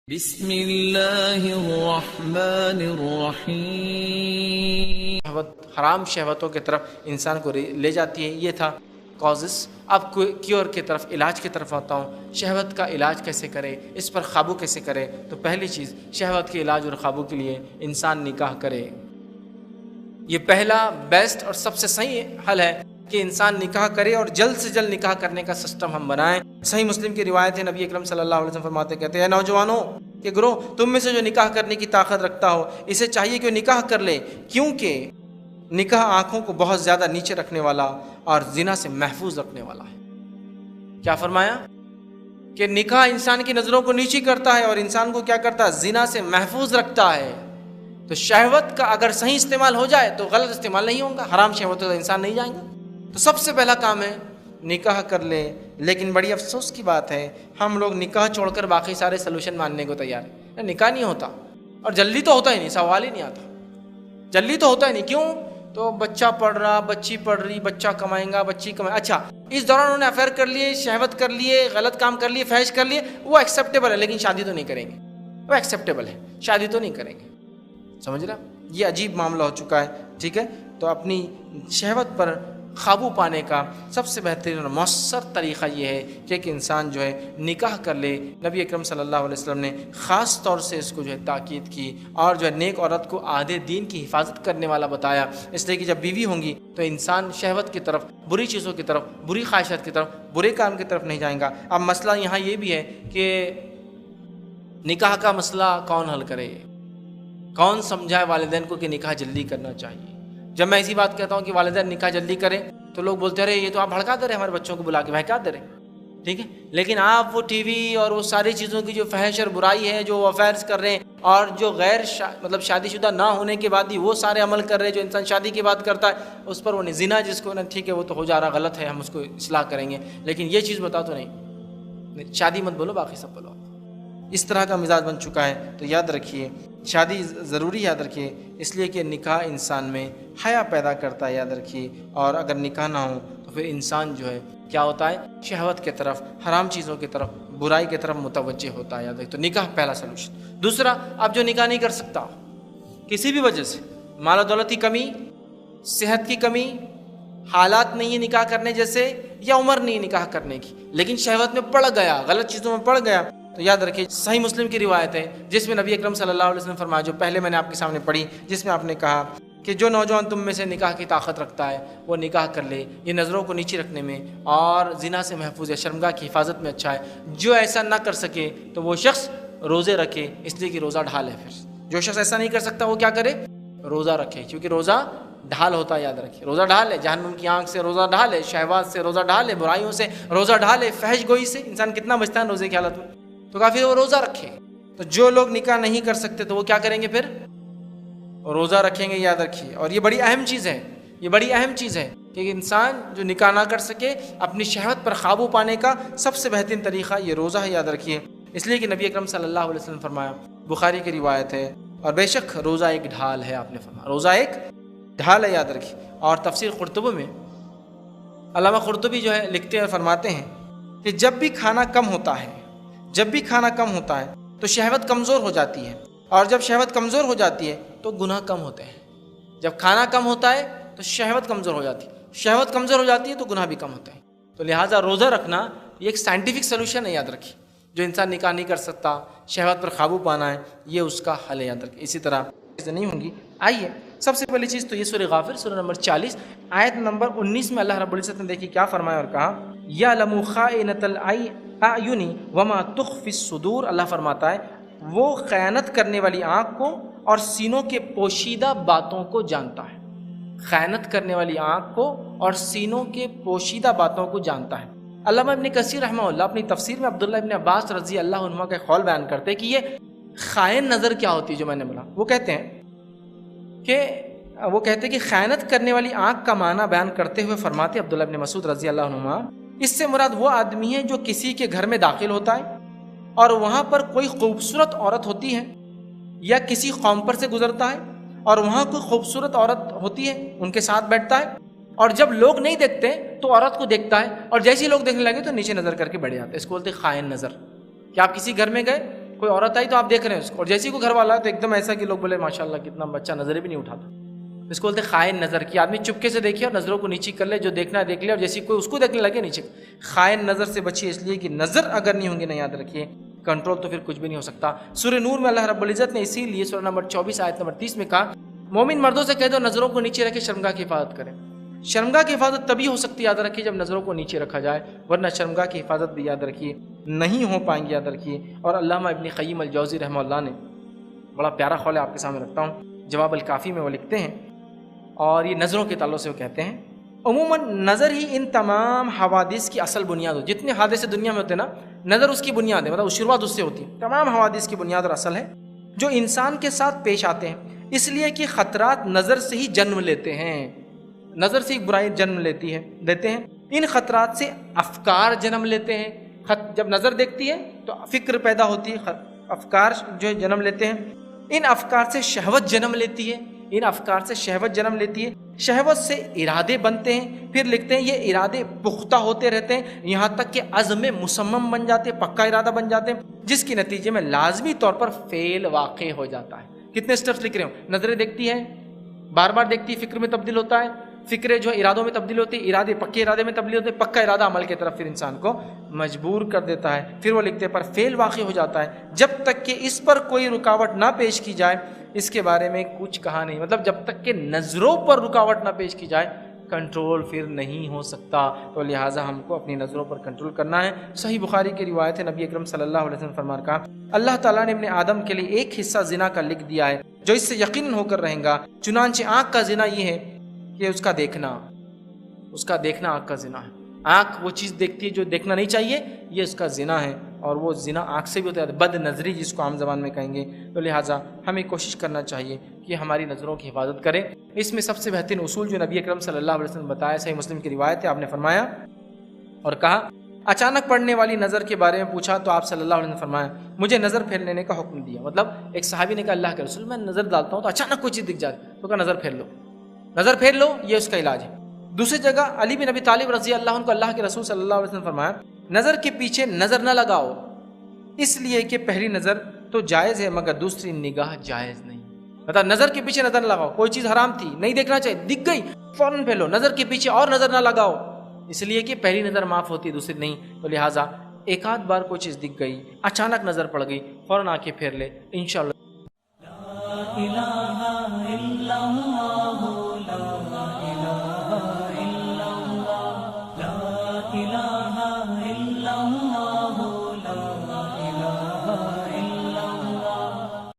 بسم اللہ الرحمن الرحیم۔ حرام شہوتوں کی طرف انسان کو لے جاتی ہے، یہ تھا کازز۔ اب کیور کی طرف، علاج کی طرف آتا ہوں۔ شہوت کا علاج کیسے کرے، اس پر قابو کیسے کرے؟ تو پہلی چیز، شہوت کے علاج اور قابو کے لیے انسان نکاح کرے۔ یہ پہلا بیسٹ اور سب سے صحیح حل ہے کہ انسان نکاح کرے، اور جلد سے جلد نکاح کرنے کا سسٹم ہم بنائیں۔ صحیح مسلم کی روایت ہے، نبی اکرم صلی اللہ علیہ وسلم فرماتے کہتے ہیں، نوجوانوں کہ گروہ، تم میں سے جو نکاح کرنے کی طاقت رکھتا ہو اسے چاہیے کہ نکاح کر لے، کیونکہ نکاح آنکھوں کو بہت زیادہ نیچے رکھنے والا اور زنا سے محفوظ رکھنے والا ہے۔ کیا فرمایا؟ کہ نکاح انسان کی نظروں کو نیچی کرتا ہے اور انسان کو کیا کرتا ہے؟ زنا سے محفوظ رکھتا ہے۔ تو شہوت کا اگر صحیح استعمال ہو جائے تو غلط استعمال نہیں ہوگا، حرام شہوت تو انسان نہیں جائیں گا۔ تو سب سے پہلا کام ہے نکاح کر لے۔ لیکن بڑی افسوس کی بات ہے، ہم لوگ نکاح چھوڑ کر باقی سارے سلوشن ماننے کو تیار ہیں۔ نکاح نہیں ہوتا، اور جلدی تو ہوتا ہی نہیں، سوال ہی نہیں آتا، جلدی تو ہوتا ہی نہیں۔ کیوں؟ تو بچہ پڑھ رہا، بچی پڑھ رہی، بچہ کمائیں گا، بچی کمائے، اچھا اس دوران انہوں نے افیئر کر لیے، شہوت کر لیے، غلط کام کر لیے، فحش کر لیے، وہ ایکسیپٹیبل ہے، لیکن شادی تو نہیں کریں گے۔ وہ ایکسیپٹیبل ہے، شادی تو نہیں کریں گے۔ سمجھ رہا؟ یہ عجیب معاملہ ہو چکا ہے، ٹھیک ہے؟ تو اپنی شہوت پر قابو پانے کا سب سے بہترین اور مؤثر طریقہ یہ ہے کہ ایک انسان جو ہے نکاح کر لے۔ نبی اکرم صلی اللہ علیہ وسلم نے خاص طور سے اس کو جو ہے تاکید کی، اور جو ہے نیک عورت کو آدھے دین کی حفاظت کرنے والا بتایا، اس لیے کہ جب بیوی ہوں گی تو انسان شہوت کی طرف، بری چیزوں کی طرف، بری خواہشات کی طرف، برے کام کی طرف نہیں جائیں گا۔ اب مسئلہ یہاں یہ بھی ہے کہ نکاح کا مسئلہ کون حل کرے، کون سمجھائے والدین کو کہ نکاح جلدی کرنا چاہیے؟ جب میں ایسی بات کہتا ہوں کہ والدین نکاح جلدی کریں تو لوگ بولتے رہے یہ تو آپ بھڑکا دے رہے ہمارے بچوں کو بلا کے، بھڑکا دے رہے، ٹھیک ہے؟ لیکن آپ وہ ٹی وی اور وہ ساری چیزوں کی جو فحش اور برائی ہے، جو افیئرس کر رہے ہیں، اور جو غیر مطلب شادی شدہ نہ ہونے کے بعد بھی وہ سارے عمل کر رہے ہیں جو انسان شادی کے بعد کرتا ہے، اس پر وہ زنا جس کو نا، ٹھیک ہے وہ تو ہو جا رہا، غلط ہے، ہم اس کو اصلاح کریں گے، لیکن یہ چیز بتا تو نہیں، شادی مت بولو، باقی سب بولو۔ اس طرح کا مزاج بن چکا ہے۔ تو یاد رکھیے، شادی ضروری یاد رکھیے، اس لیے کہ نکاح انسان میں حیا پیدا کرتا ہے، یاد رکھیے۔ اور اگر نکاح نہ ہو تو پھر انسان جو ہے کیا ہوتا ہے؟ شہوت کی طرف، حرام چیزوں کی طرف، برائی کی طرف متوجہ ہوتا ہے، یاد رکھیے۔ تو نکاح پہلا سلوشن۔ دوسرا، اب جو نکاح نہیں کر سکتا کسی بھی وجہ سے، مال و دولت کی کمی، صحت کی کمی، حالات نہیں ہے نکاح کرنے جیسے، یا عمر نہیں نکاح کرنے کی، لیکن شہوت میں پڑ گیا، غلط چیزوں میں پڑ گیا، تو یاد رکھیے صحیح مسلم کی روایت ہے جس میں نبی اکرم صلی اللہ علیہ وسلم فرمایا، جو پہلے میں نے آپ کے سامنے پڑھی، جس میں آپ نے کہا کہ جو نوجوان تم میں سے نکاح کی طاقت رکھتا ہے وہ نکاح کر لے، یہ نظروں کو نیچے رکھنے میں اور زنا سے محفوظ ہے، شرمگاہ کی حفاظت میں اچھا ہے۔ جو ایسا نہ کر سکے تو وہ شخص روزے رکھے، اس لیے کہ روزہ ڈھال ہے۔ پھر جو شخص ایسا نہیں کر سکتا وہ کیا کرے؟ روزہ رکھے، کیونکہ روزہ ڈھال ہوتا ہے، یاد رکھیے۔ روزہ ڈھال ہے، جہنم کی آنکھ سے روزہ ڈھال ہے، شہوات سے روزہ ڈھال ہے، برائیوں سے روزہ ڈھال ہے، فحش گوئی سے انسان کتنا بچتا ہے روزے کی حالت میں، تو کافی وہ روزہ رکھے۔ تو جو لوگ نکاح نہیں کر سکتے تو وہ کیا کریں گے؟ پھر روزہ رکھیں گے، یاد رکھیے۔ اور یہ بڑی اہم چیز ہے، یہ بڑی اہم چیز ہے کہ انسان جو نکاح نہ کر سکے، اپنی شہوت پر قابو پانے کا سب سے بہترین طریقہ یہ روزہ ہے، یاد رکھیے۔ اس لیے کہ نبی اکرم صلی اللہ علیہ وسلم فرمایا، بخاری کی روایت ہے، اور بے شک روزہ ایک ڈھال ہے، آپ نے فرمایا روزہ ایک ڈھال ہے، یاد رکھیے۔ اور تفسیر قرطبی میں علامہ قرطبی جو ہے لکھتے ہیں، فرماتے ہیں کہ جب بھی کھانا کم ہوتا ہے، جب بھی کھانا کم ہوتا ہے تو شہوت کمزور ہو جاتی ہے، اور جب شہوت کمزور ہو جاتی ہے تو گناہ کم ہوتے ہیں۔ جب کھانا کم ہوتا ہے تو شہوت کمزور ہو جاتی ہے، شہوت کمزور ہو جاتی ہے تو گناہ بھی کم ہوتے ہیں۔ تو لہٰذا روزہ رکھنا یہ ایک سائنٹیفک سلوشن ہے، یاد رکھیے۔ جو انسان نکاح نہیں کر سکتا، شہوت پر قابو پانا ہے، یہ اس کا حل ہے، یاد رکھیے۔ اسی طرح چیزیں نہیں ہوں گی۔ آئیے سب سے پہلی چیز تو یہ سورہ غافر، سورہ نمبر 40 آیت نمبر 19 میں اللہ رب العزت نے دیکھیے کیا فرمایا اور کہا، یعلم خائنۃ الاعین وما تخفی الصدور۔ اللہ فرماتا ہے وہ خیانت کرنے والی آنکھ کو اور سینوں کے پوشیدہ باتوں کو جانتا ہے۔ خیانت کرنے والی آنکھ کو اور سینوں کے پوشیدہ باتوں کو جانتا ہے۔ علامہ ابن کثیر رحمہ اللہ اپنی تفسیر میں عبداللہ ابن عباس رضی اللہ عنہما کا قول بیان کرتے ہیں کہ یہ خائن نظر کیا ہوتی ہے، جو میں نے بولا، وہ کہتے ہیں کہ خیانت کرنے والی آنکھ کا معنی بیان کرتے ہوئے فرماتے عبداللہ ابن مسعود رضی اللہ عنہما، اس سے مراد وہ آدمی ہے جو کسی کے گھر میں داخل ہوتا ہے اور وہاں پر کوئی خوبصورت عورت ہوتی ہے، یا کسی قوم پر سے گزرتا ہے اور وہاں کوئی خوبصورت عورت ہوتی ہے، ان کے ساتھ بیٹھتا ہے، اور جب لوگ نہیں دیکھتے تو عورت کو دیکھتا ہے، اور جیسے ہی لوگ دیکھنے لگے تو نیچے نظر کر کے بیٹھ جاتا ہے۔ اس کو بولتے ہیں خائن نظر۔ کہ آپ کسی گھر میں گئے، کوئی عورت آئی تو آپ دیکھ رہے ہیں اس کو، اور جیسے کوئی گھر والا ہے تو ایک دم ایسا کہ لوگ بولے ماشاءاللہ کتنا بچہ، نظریں بھی نہیں اٹھاتا. اس کو بولتے خائن نظر کی. آدمی چپکے سے دیکھے اور نظروں کو نیچی کر لے، جو دیکھنا ہے دیکھ لے، اور جیسی کوئی اس کو دیکھنے لگے نیچے. خائن نظر سے بچیے، اس لیے کہ نظر اگر نہیں ہوں گے، نہ یاد رکھیے کنٹرول تو پھر کچھ بھی نہیں ہو سکتا. سورہ نور میں اللہ رب العزت نے اسی لیے سورہ نمبر 24 آیت نمبر 30 میں کہا مومن مردوں سے کہہ دو نظروں کو نیچے رکھے، شرمگاہ کی حفاظت کریں. شرمگاہ کی حفاظت تبھی ہو سکتی ہے، یاد رکھیے، جب نظروں کو نیچے رکھا جائے، ورنہ شرمگاہ کی حفاظت بھی یاد رکھیے نہیں ہو پائیں گی، یاد رکھیے. اور علامہ ابن قیم الجوزی رحمہ اللہ نے بڑا پیارا قول آپ کے سامنے رکھتا ہوں، جواب الکافی میں وہ لکھتے ہیں، اور یہ نظروں کے تعلق سے وہ کہتے ہیں عموماً نظر ہی ان تمام حوادث کی اصل بنیاد ہو. جتنے حادثے دنیا میں ہوتے ہیں نا، نظر اس کی بنیاد ہے، مطلب شروعات اس سے ہوتی ہے. تمام حوادث کی بنیاد اور اصل ہے جو انسان کے ساتھ پیش آتے ہیں، اس لیے کہ خطرات نظر سے ہی جنم لیتے ہیں. نظر سے ایک برائی جنم لیتے ہیں. ان خطرات سے افکار جنم لیتے ہیں. جب نظر دیکھتی ہے تو فکر پیدا ہوتی ہے، افکار جو جنم لیتے ہیں. ان افکار سے شہوت جنم لیتی ہے، شہوت سے ارادے بنتے ہیں. پھر لکھتے ہیں یہ ارادے پختہ ہوتے رہتے ہیں، یہاں تک کہ عزم مصمم بن جاتے ہیں، پکا ارادہ بن جاتے ہیں، جس کے نتیجے میں لازمی طور پر فعل واقع ہو جاتا ہے. کتنے سٹیپس لکھ رہے ہوں. نظریں دیکھتی ہے، بار بار دیکھتی ہے، فکر میں تبدیل ہوتا ہے، فکریں جو ارادوں میں تبدیل ہوتی ہے، ارادے پکے ارادے میں تبدیل ہوتے ہیں، پکا ارادہ عمل کی طرف پھر انسان کو مجبور کر دیتا ہے. پھر وہ لکھتے پر فعل واقع ہو جاتا ہے جب تک کہ اس پر کوئی رکاوٹ نہ پیش کی جائے. اس کے بارے میں کچھ کہا نہیں، مطلب جب تک کہ نظروں پر رکاوٹ نہ پیش کی جائے کنٹرول پھر نہیں ہو سکتا. تو لہٰذا ہم کو اپنی نظروں پر کنٹرول کرنا ہے. صحیح بخاری کی روایت ہے، نبی اکرم صلی اللہ علیہ وسلم فرمان کہا اللہ تعالیٰ نے ابن آدم کے لیے ایک حصہ زنا کا لکھ دیا ہے جو اس سے یقیناً ہو کر رہیں گا. چنانچہ آنکھ کا زنا یہ ہے کہ اس کا دیکھنا آنکھ کا زنا ہے. آنکھ وہ چیز دیکھتی ہے جو دیکھنا نہیں چاہیے، یہ اس کا زنا ہے، اور وہ زنا آنکھ سے بھی ہوتا ہے، بد نظری جس کو عام زبان میں کہیں گے. تو لہٰذا ہمیں کوشش کرنا چاہیے کہ ہماری نظروں کی حفاظت کریں. اس میں سب سے بہترین اصول جو نبی اکرم صلی اللہ علیہ وسلم نے بتایا، صحیح مسلم کی روایت ہے، آپ نے فرمایا اور کہا اچانک پڑنے والی نظر کے بارے میں پوچھا تو آپ صلی اللہ علیہ وسلم نے فرمایا مجھے نظر پھیر لینے کا حکم دیا. مطلب ایک صحابی نے کہا اللہ کے رسول میں نظر ڈالتا ہوں تو اچانک کوئی چیز دکھ جاتی تو کہا نظر پھیر لو، یہ اس کا علاج ہے. دوسری جگہ علی بن ابی طالب رضی اللہ عنہ کو اللہ کے رسول صلی اللہ علیہ وسلم فرمایا نظر کے پیچھے نظر نہ لگاؤ، اس لیے کہ پہلی نظر تو جائز ہے مگر دوسری نگاہ جائز نہیں. مطلب نظر کے پیچھے نظر نہ لگاؤ، کوئی چیز حرام تھی نہیں دیکھنا چاہیے، دکھ گئی فوراً پھیلو، نظر کے پیچھے اور نظر نہ لگاؤ، اس لیے کہ پہلی نظر معاف ہوتی دوسری نہیں. تو لہٰذا ایک آدھ بار کوئی چیز دکھ گئی، اچانک نظر پڑ گئی، فوراً آنکھیں پھیر لے انشاءاللہ.